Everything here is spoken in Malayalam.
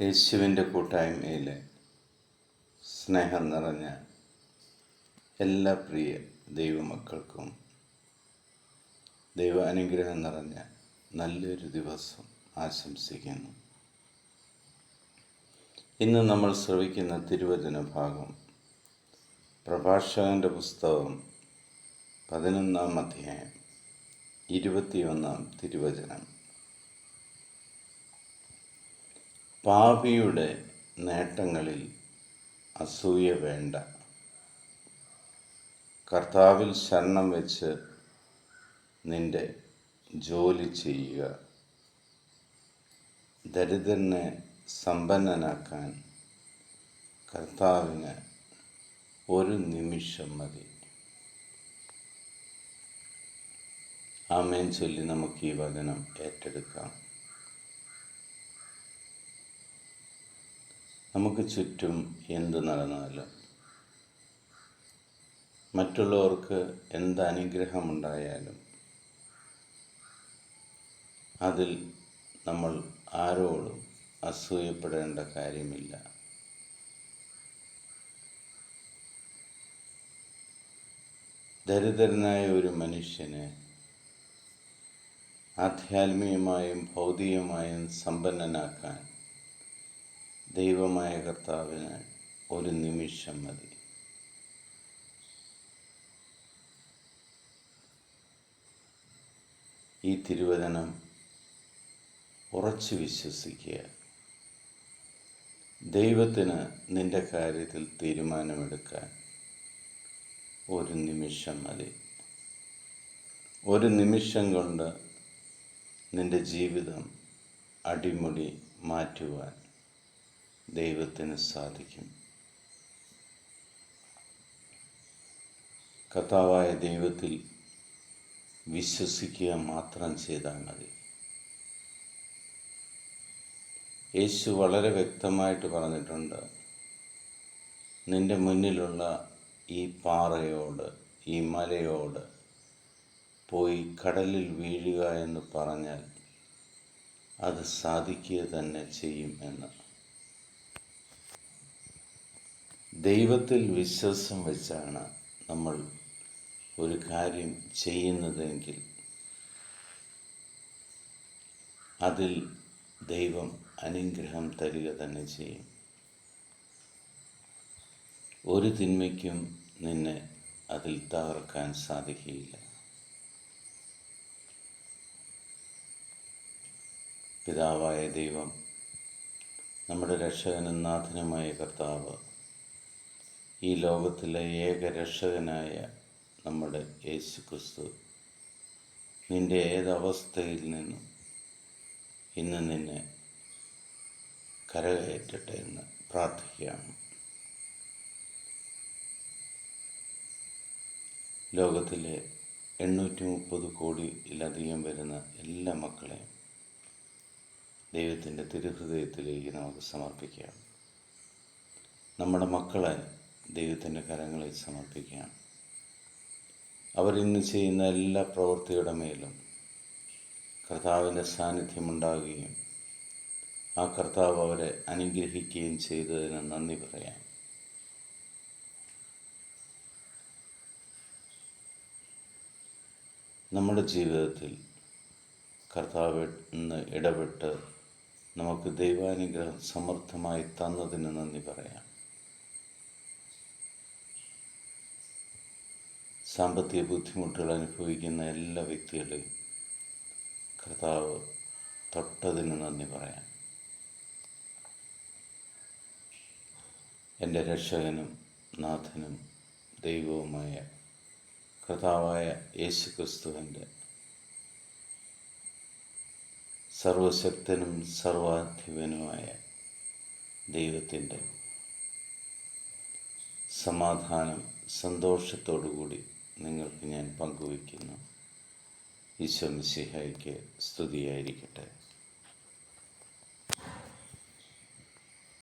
യേശുവിൻ്റെ കൂട്ടായ്മയിലെ സ്നേഹം നിറഞ്ഞ എല്ലാ പ്രിയ ദൈവമക്കൾക്കും ദൈവ അനുഗ്രഹം നിറഞ്ഞ നല്ലൊരു ദിവസം ആശംസിക്കുന്നു. ഇന്ന് നമ്മൾ ശ്രവിക്കുന്ന തിരുവചന ഭാഗം പ്രഭാഷകൻ്റെ പുസ്തകം 11-ാം അധ്യായം 21-ാം തിരുവചനം. പാപിയുടെ നേട്ടങ്ങളിൽ അസൂയ വേണ്ട, കർത്താവിൽ ശരണം വെച്ച് നിന്റെ ജോലി ചെയ്യുക. ദരിദ്രനെ സമ്പന്നനാക്കാൻ കർത്താവിന് ഒരു നിമിഷം മതി. ആമേൻ ചൊല്ലി നമുക്ക് ഈ വചനം ഏറ്റെടുക്കാം. നമുക്ക് ചുറ്റും എന്ത് നടന്നാലും, മറ്റുള്ളവർക്ക് എന്ത് അനുഗ്രഹമുണ്ടായാലും അതിൽ നമ്മൾ ആരോടും അസൂയപ്പെടേണ്ട കാര്യമില്ല. ദരിദ്രനായ ഒരു മനുഷ്യനെ ആധ്യാത്മികമായും ഭൗതികമായും സമ്പന്നനാക്കാൻ ദൈവമായ കർത്താവിന് ഒരു നിമിഷം മതി. ഈ തിരുവചനം ഉറച്ചു വിശ്വസിക്കുക. ദൈവത്തിന് നിന്റെ കാര്യത്തിൽ തീരുമാനമെടുക്കാൻ ഒരു നിമിഷം മതി. ഒരു നിമിഷം കൊണ്ട് നിന്റെ ജീവിതം അടിമുടി മാറ്റുവാൻ ദൈവത്തിന് സാധിക്കും. കർത്താവായ ദൈവത്തിൽ വിശ്വസിക്കുക മാത്രം ചെയ്താൽ മതി. യേശു വളരെ വ്യക്തമായിട്ട് പറഞ്ഞിട്ടുണ്ട്, നിന്റെ മുന്നിലുള്ള ഈ പാറയോട്, ഈ മലയോട് പോയി കടലിൽ വീഴുക എന്ന് പറഞ്ഞാൽ അത് സാധിക്കുക തന്നെ ചെയ്യും എന്ന്. ദൈവത്തിൽ വിശ്വാസം വെച്ചാണ് നമ്മൾ ഒരു കാര്യം ചെയ്യുന്നതെങ്കിൽ അതിൽ ദൈവം അനുഗ്രഹം തരിക തന്നെ ചെയ്യും. ഒരു തിന്മയ്ക്കും നിന്നെ അതിൽ തകർക്കാൻ സാധിക്കുകയില്ല. പിതാവായ ദൈവം, നമ്മുടെ രക്ഷകനും നാഥനുമായ കർത്താവ്, ഈ ലോകത്തിലെ ഏക രക്ഷകനായ നമ്മുടെ യേശു ക്രിസ്തു നിന്റെ ഏതവസ്ഥയിൽ നിന്നും ഇന്ന് നിന്നെ കരകയറ്റട്ടെ എന്ന് പ്രാർത്ഥിക്കുകയാണ്. ലോകത്തിലെ 830 കോടിയിലധികം വരുന്ന എല്ലാ മക്കളെയും ദൈവത്തിൻ്റെ തിരുഹൃദയത്തിലേക്ക് നമുക്ക് സമർപ്പിക്കാം. നമ്മുടെ മക്കളെ ദൈവത്തിൻ്റെ കരങ്ങളിൽ സമർപ്പിക്കാം. അവർ ഇന്ന് ചെയ്യുന്ന എല്ലാ പ്രവൃത്തിയുടെ മേലും കർത്താവിൻ്റെ സാന്നിധ്യമുണ്ടാകുകയും ആ കർത്താവ് അവരെ അനുഗ്രഹിക്കുകയും ചെയ്തതിന് നന്ദി പറയാം. നമ്മുടെ ജീവിതത്തിൽ കർത്താവ് ഇന്ന് ഇടപെട്ട് നമുക്ക് ദൈവാനുഗ്രഹം സമർത്ഥമായി തന്നതിന് നന്ദി പറയാം. സാമ്പത്തിക ബുദ്ധിമുട്ടുകൾ അനുഭവിക്കുന്ന എല്ലാ വ്യക്തികളെയും കർത്താവ് തൊട്ടതിന് നന്ദി പറയാം. എൻ്റെ രക്ഷകനും നാഥനും ദൈവവുമായ കർത്താവായ യേശു ക്രിസ്തുവിൻ്റെ സർവശക്തനും സർവാധിപനുമായ ദൈവത്തിൻ്റെ സമാധാനം സന്തോഷത്തോടുകൂടി നിങ്ങൾക്ക് ഞാൻ പങ്കുവയ്ക്കുന്നു. ഈശോ മിശിഹായ്ക്ക് സ്തുതിയായിരിക്കട്ടെ.